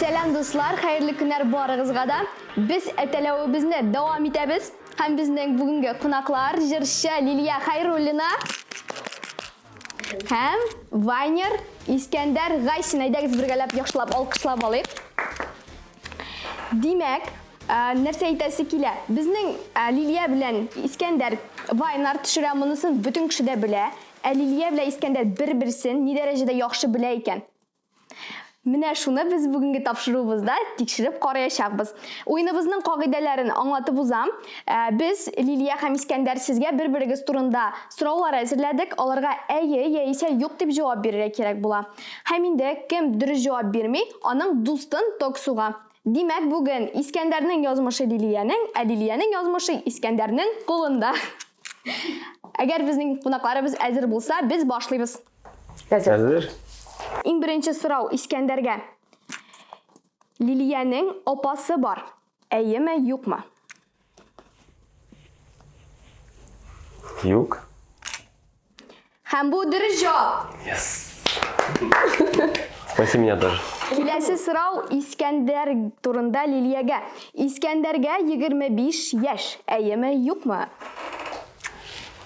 Selam dostlar, hayırlı günler barıгызга да. Biz etelewimizni davam etemiz. Hem bizning bugungi qonaqlar jurchi Liliya Xayrullina hem Vayner İskender G'aysini birgalab yaxshilab olqishlab olaylik. Demak, narsa aytasi kela. Bizning Liliya bilan İskender Vayner tushiramunusini butun kishida bila. Liliya bilan İskender bir-birisini ne darajada yaxshi bilar ekan. Mana shuni biz bugungi topshiruvimizda tekshirib qarayashamiz. O'yinimizning qoidalarini anlatib o'zam. Biz Liliya ham İskender sizga bir-biringiz turida so'rovlar hazırladik. Ularga ayi yoki yo'q deb javob berishga kerak bo'ladi. Hamda kim durust javob bermay, uning do'stin to'ksuga. Demak, bugun İskenderning yozmishi Liliyaning yozmishi İskenderning qo'lida. Agar bizning qonaqlarimiz hazır bo'lsa, biz boshlaymiz. Hazır. Eng birinchi so'rov İskenderga. Liliyaning opasi bor. Ayyimi, yo'qmi? Yo'q. Ham bu durust javob. Yes. Спаси меня тоже. Kelasi so'rov İskender turida Liliyaga. İskenderga 25 yosh. Ayyimi, yo'qmi?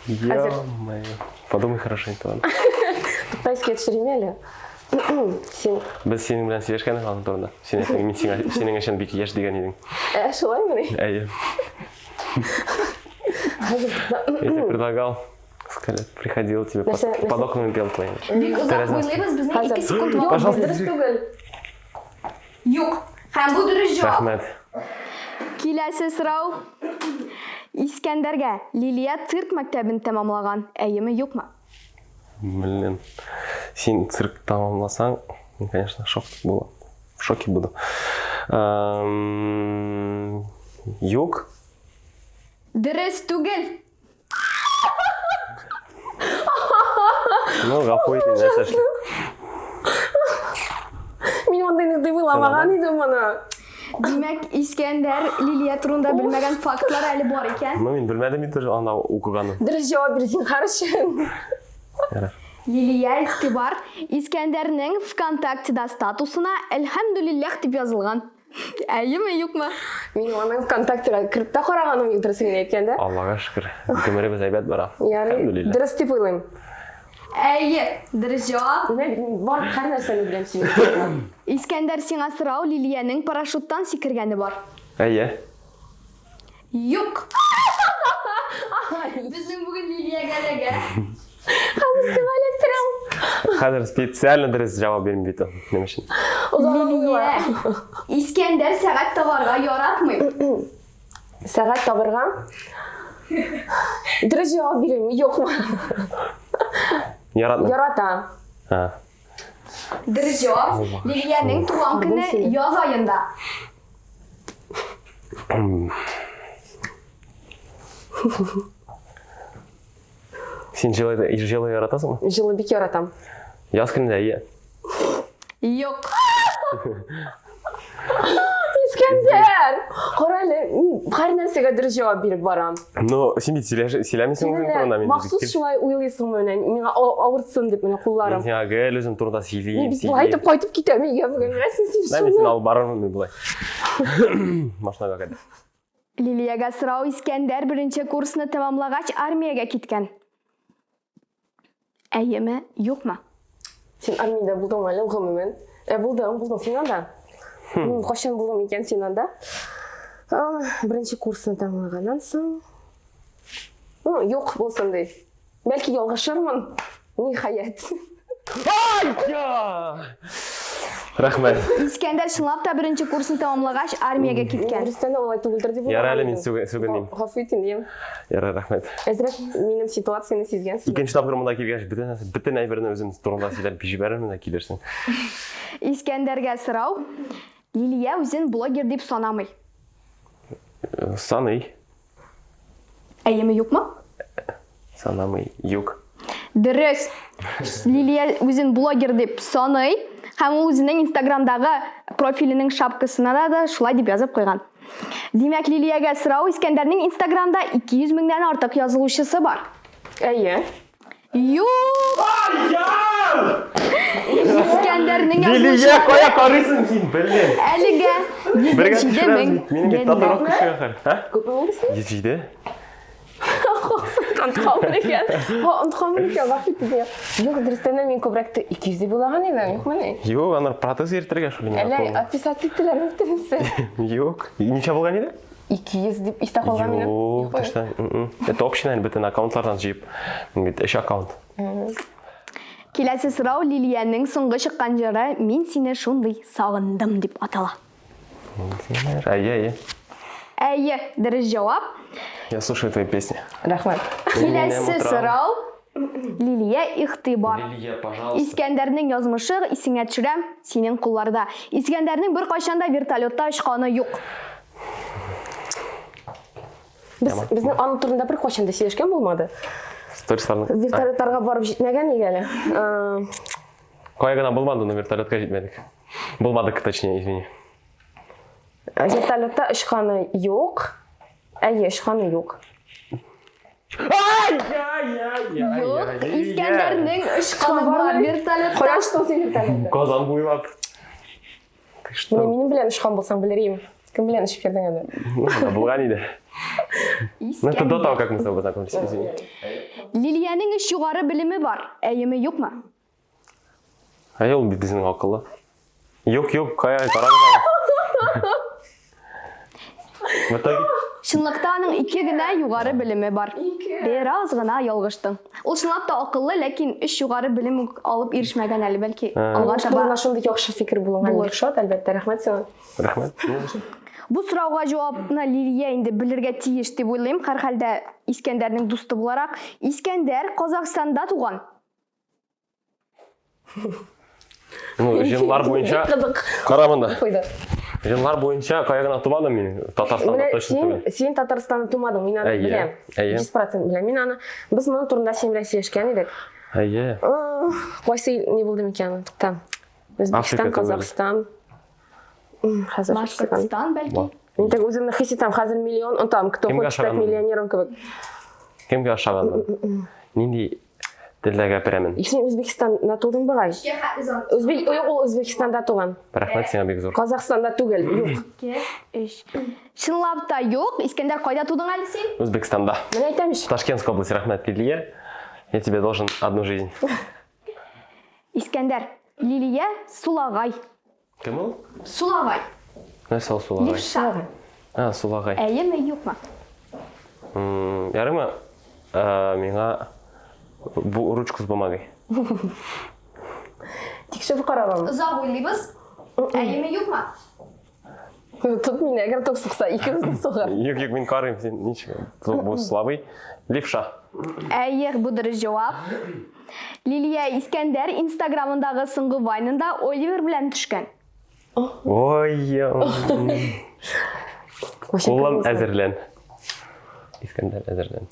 Ё-моё. Подумай хорошенько. Тайский отшеремели. Biz senin bilan sevishgan ekan to'g'rida. Sening uchun bek yosh degan eding. Шулай мени. Ayy. Я тебе предлагал, сказать, приходил тебе под окнами пел твои. Bek uzoq o'ylaymiz, bizning 2 sekund vaqtimiz. Пожалуйста. Durust tugul. Yo'q. Ham bu durust javob. Rahmat. Kelasi so'rov İskenderga. Liliya sirk maktabini tamomlagan. Ayyimi, yo'qmi? Блин. Sen цирк tamamlasang, men, конечно, в шоке буду. Yo'q. Durust tugul. Ну, ғафу етіңіз, сәшілі. Мен ондайны дымыламаған едім мұны. Demak, İskender Liliya turunda bilmagan faktlar hali bor ekan. Men bilmadim edi, anda o'qiganim. Durust javob bersang qarshi. Liliya ikhtibar İskenderning VKontakte'da statusuna elhamdülillah deb yozilgan. Ayyimi, yo'qmi? Men оның контактыға кіріп та қарағаным durustini aytganda. Allohga shukr. Ko'mirimiz aybat bora. Яғни durust deb o'ylayman. Ayyi, durust javob. Bor har narsani bilan sevdim. İskender senga so'rov Liliyaning parashutdan sekirgani bor. Ayya. Yo'q. Bizning bugun Liliyaga Hozir sivalib turam. Hozir spesialni durust javob bermaydi. Nima uchun? Liliya İskender sagat tovarga yoratmaydi. Sagat tovarga? Durust javob beraman, yo'qmi? Yaratma. Yaratam. Ha. Durust javob. Liliyaning tug'ilgan kuni yoz oyida. Sen жылы яратасыңбы? Жылы бик яратам. Яз күнінде ayya. Yo'q. İskender! Qaraylı, har narsaga durust javob berib boram. No, sen сөйләмисең o'zing турында мен. Махсус шулай уйлыйсың менә, миңа авыртсын дип менә Мен кулларым. сиңа гел өзім турында сөйлеймін. Biz qaytib qaytib кетем үйгө бүгүн. Рәсем Мен сені алып барырмын бұлай. Машинаға кәді. Liliyaga so'rov İskender birinchi kursni tamomlagach armiyaga ketgan. Ayyimi, yo'qmi? Sen armiyada buldun әле гомумән. Buldun сен анда. Мен кашан булдым икән сен анда? Беренче курсны тәмамлаганнан соң. Юк булсын ди. Бәлки ялгышырмын. Ниһаят. Рахмет. İskender шынлап та birinchi kursni tamomlagach armiyaga ketgan. Дөрестән алай түгелдер дип. Яра әле мен сөгенейм. Гафу итин дим. Яра, рахмет. Әзрәк минем ситуацияны сизгәнсез. Икенче тапкыр монда килгәч, бөтен әйберне өзем турында сөйләп җибәрермен дә килерсең. İskenderga so'rov. Liliya o'zini bloger deb sanamay. Саный. Ayyimi, yo'qmi? Санамый. Юк. Durust. Liliya o'zini bloger deb sanay. Ham o'zining Instagramdagi profilining shapkasida da shulay deb yozib qo'ygan. Demak, Liliyaga so'rov İskenderning Instagramda 200 mingdan ortiq yozuvchisi bor. Әйе. Yo'q. İskender İskender'nin Лилия, yazмышы қоя қарайсың сен, білем. әлігі Бірге 7-ші түсіреміз. Менің татуировка шығар. Көп болдысың? Ежейді. Ұнтқам екен. Ұнтқам екен, ғафет дейді. Жоқ, дұрыстан мен көбіректі 200-де болаған едім, жоқ міне. Жоқ, ана протез ертірге шөліне. Әлі отписаться еттілер өттірінсі. Жоқ. Неше болған еді? 200 деп иста қолған менің. Жоқ, точно. Это общий, наверное, бүтін аккаунтлардан жиып. Үш аккаунт. Келесі сұрау Лилияның соңғы шыққан жыры «Мен сені шондай сағындым» деп атала. Әйе. Әйе, дұрыс жауап. Я слушаю твои песни. Рахмет. Келесі сұрау Лилия Ихтибар. Лилия, пожалуйста. İskender'nin yazмышы исеңә төшерәм синең кулларда. İskender'nin бер кайчанда вертолетта очканы юк. Біздің аны турында бір қошанда сөйлешкен болмады. Стористарны. Вертолеттарға барып жетмеген егелі. Қоя ғана болмады, но вертолетқа жетмедік. Болмадық, точнее, извини. Вертолетта ұшқаны жоқ. Әйе, ұшқаны жоқ. Юк, İskender'nin очканы бар вертолетта. Қоян что сен вертолетта? Қазан бойлап. Ты что? Менің білен ұшқан болсаң білерейім. Кім білен ұшып кердің әді? Болған еді. Ну, это до того, как мы с тобой познакомились, извини. Лилияның үш югары білімі бар. Әйеме юкмы? Әйе, ол біздің ақылы. Yok, қая, қараңыз. В итоге? Шынлыкта аның 2 генә югары белеме бар. Бераз гына ялгыштың. Ул чынлап та акыллы, ләкин 3 югары белем алып ирешмәгән әле, бәлки алга таба. Алғашында шундай яхшы фикер булган. Шот, әлбәттә, рәхмәт сиңа. Рахмет. Бу сорауга җавапны Лилия инде белергә тиеш дип уйлыйм. Һәр хәлдә İskender'нең дусты буларак. İskender Казакстанда туган. Жынлар бойынша қарамында. Қойды. Жынлар бойынша қаяғына тумадым мен Татарстанда точно түгел. Сен Татарстанда тумадың, мен аны білем. 100% білем. Мен аны біз мұны турында сен белән сөйләшкән идек. Әйе. Кайсы не булды микән? Там. Өзбекстан, Казакстан. Башкортстан бәлки. Мен тек үземне хис итәм, хәзер миллион, там кто хочет стать миллионером кебек. Кемгә ашагандым? Нинди телдә гәперәмен? Сен Өзбекстанда тудың бугай? Ул Өзбекстанда туган. Рәхмәт сиңа бик зур. Казакстанда түгел, юк. 2 3. Чынлап та юк. İskender кайда тудың әле син? Өзбекстанда. Мен әйтәм ич. Ташкентская область, рахмәт Лилия. Я тебе должен одну жизнь. İskender, Лилия Сулагай. Кем ул? Сулагай. Нәрсә ул Сулагай? Левша. Сулагай. Әйеме юкмы? Ярыма миңа бу ручку с бумагой. Тикшереп карагам. Узак уйлыйбыз. Әйеме юкмы? Тут мине әгәр ток сукса, икебезне сугар. Юк, мен карыйм, сен ничек? Бу слабый. Левша. Әйе, бу дөрес җавап. Лилия İskender Instagramындагы соңгы вайнында Оливер белән төшкән. Ой. Улан әзерлән. İskender әзерлән.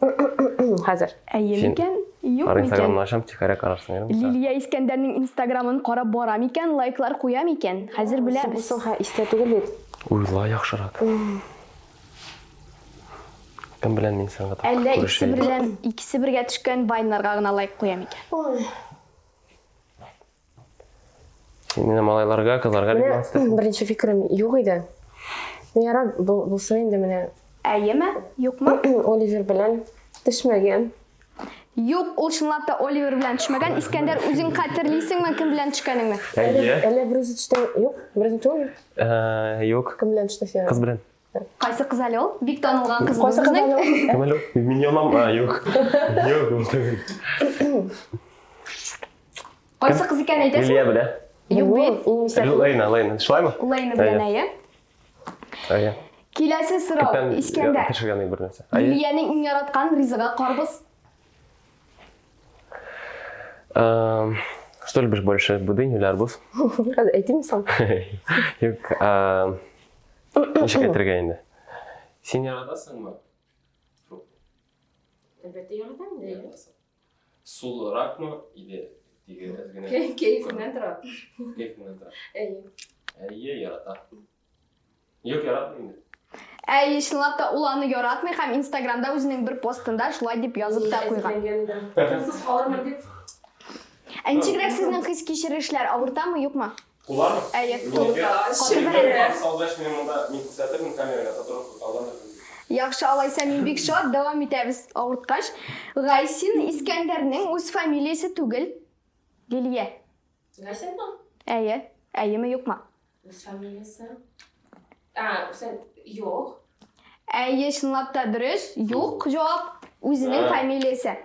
Хәзер. Әйе микән? Юк Инстаграмны микән? ачам, тикәрәк карарсың. Лилия İskender'нең Instagramын карап бара микән? Лайклар куя микән? Хәзер беләбез. Соң истә түгел бит. Уйла яхшырак. Кем белән мин сәнгать? Әллә икесе бергә төшкән вайннарга гына лайк куя микән? Син малайларга, кызларга бик мансыз. Беренче фикерем юк иде. Мен ярат булса инде менә Әйеме? Юкмы? Оливер белән төшмәгән. Юк, ул чынлап та Оливер белән төшмәгән. İskender үзең хәтерлисеңме кем белән төшкәнеңне? Әйе. Әллә берүзе төштә юк, берүзе түгел. Юк. Кем белән төштә? Кыз белән. Кайсы кыз әле ул? Бик танылган кыз Кайсы безнең. кыз? Кем әле? Миньонам, юк. Юк, ул түгел. Кайсы кыз икән әйтәсең? Лилия белә. Юк бит. Лейна, шулаймы? Лейна белән әйе. Әйе. Келесі сұрау, İskender. Төшергән бер нәрсә. Лилияның иң яраткан ризыгы карбыз. Что любишь больше, будынь или арбуз? Әйтим саң. Юк, ничек әйтергә инде? Син яратасыңмы? Әлбәттә яратам инде. Сулыракмы или тиге әзгенә? Кәефеннән тора. Кәефеннән тора. Әйе. Әйе, ярата. Юк, яратмый инде. Әй, чынлап та ул аны яратмый һәм Instagramда үзенең бер постында шулай дип язып та куйган. Ничегрәк сезнең хис кичерешләр авыртамы, юкмы? Кулармы? Әйе, Салдаш менен монда мин күрсәтермен камерага фотограф алганда. Яхшы, алайса мин бик шат, дәвам итәбез авырткач. Гайсин Искәндәрнең үз фамилиясе түгел. Лилия. Гайсин мı? Әйе. Әйеме, юкмы? Öz familiyası. Sen yok. Әйе, чынлап та дөрес. Юк, җавап. Үзенең фамилиясе.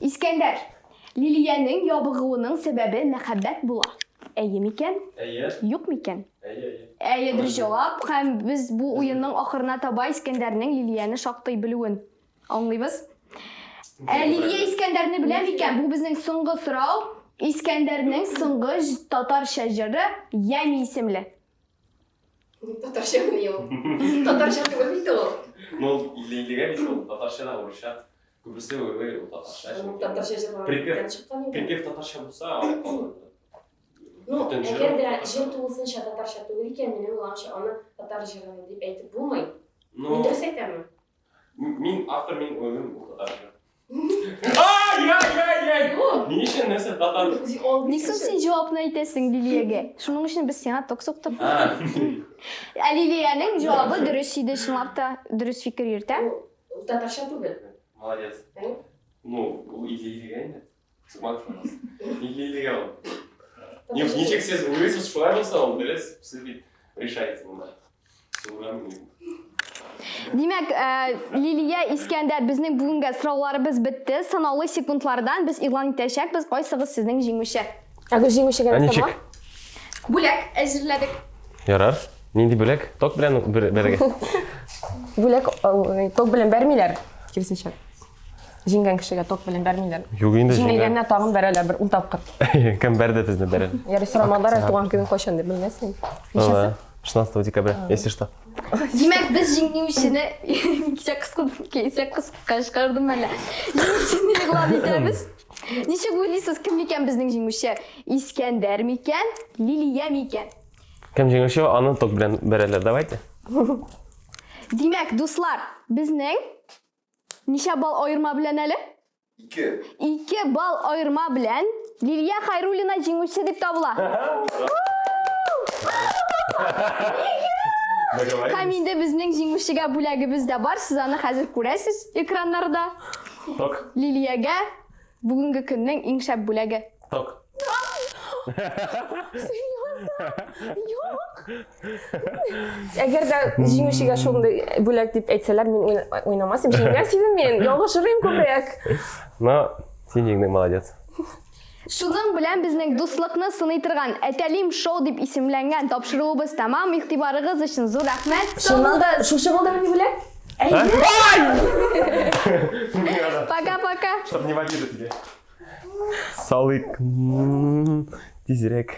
Искәндәр. Лилиянең ябыгуының сәбәбе мәхәббәт була. Әйе микән? Әйе. Юк микән? Әйе. Әйе, дөрес җавап. Һәм без бу уенның ахырына таба Искәндәрнең Лилияны шактый белүен аңлыйбыз. Лилия Искәндәрне белә микән? Бу безнең соңгы сорау. Искәндәрнең соңгы татарча җыры Ями исемле. Tatarşa mı yok? Tatarşa değil mi o? Ну, Лилия бит ул татарча да урысча. Күбесе ул татарча. Tatarşa Припев. Припев татарча булса, алып калыр. Ну, eğer de jin tuğulsınca tatarşa tuğulken benim ulanışa onu tatar jırını deyip aytып bulmayın. Ну, Dürüst aytamı? Мин автор мин ойлойм бул татарча. Ай! Ни өчен нәрсә татар? Нисә син җавапны әйтәсең Лилиягә? Шуның өчен без сиңа ток соктык. Лилиянең җавабы дөрес иде, чынлап та дөрес фикер йөртә. Tatarşa tuğul. Молодец. Ну, ул Лилиягә инде. Смартфон. Лилиягә ул. Ничек сез уйлыйсыз, шулай булса, ул дөрес, сез бит решаете монда. Димәк, Лилия Искәндәр, безнең бүгенге сорауларыбыз бетте. Санаулы секундлардан без игълан итәчәкбез. Кайсыгыз сезнең җиңүче? Җиңүчегә нәрсә бар? Бүләк әзерләдек. Ярар. Нинди бүләк? Ток белән бергә. Бүләк ток белән бәрмиләр. Кирсенчә. Җиңгән кешегә ток белән бәрмиләр. Юк инде Җиңгәнне тагын бәрәләр бер 10 тапкыр. Кем бәрде безне бәрә? Ярый сорамадлар, туган көнең кайчан дип белмәсең. 16 декабря, если что. Димәк, без җиңүчене кисә кыска чыгардым әле. Җиңүчене игълан итәбез. Ничек уйлыйсыз, кем микән безнең җиңүче? Искәндәр микән, Лилия микән? Кем җиңүче, аны ток белән бәрәләр, давайте. Димәк, дуслар, безнең ничә балл аерма белән әле? 2 балл аерма белән Лилия Хайруллина җиңүче дип табыла. Һәм инде безнең җиңүчегә бүләгебез дә бар. Сез аны хәзер күрәсез экраннарда. Ток. Лилиягә бүгенге көннең иң шәп бүләге. Ток. Әгәр дә җиңүчегә шундый бүләк дип әйтсәләр, мин уйнамасым. Җиңгән сидем мин, ялгыш жырыйм күбрәк. Но, син җиңдең, молодец. Шуның белән безнең дуслыкны сыный торган Әтәлим шоу дип исемләнгән тапшыруыбыз тәмам. Игътибарыгыз өчен зур рәхмәт. Шуннан да шушы булдымы бүләк? Пока-пока. Чтоб не в обиду тебе. Салык. Тизерек.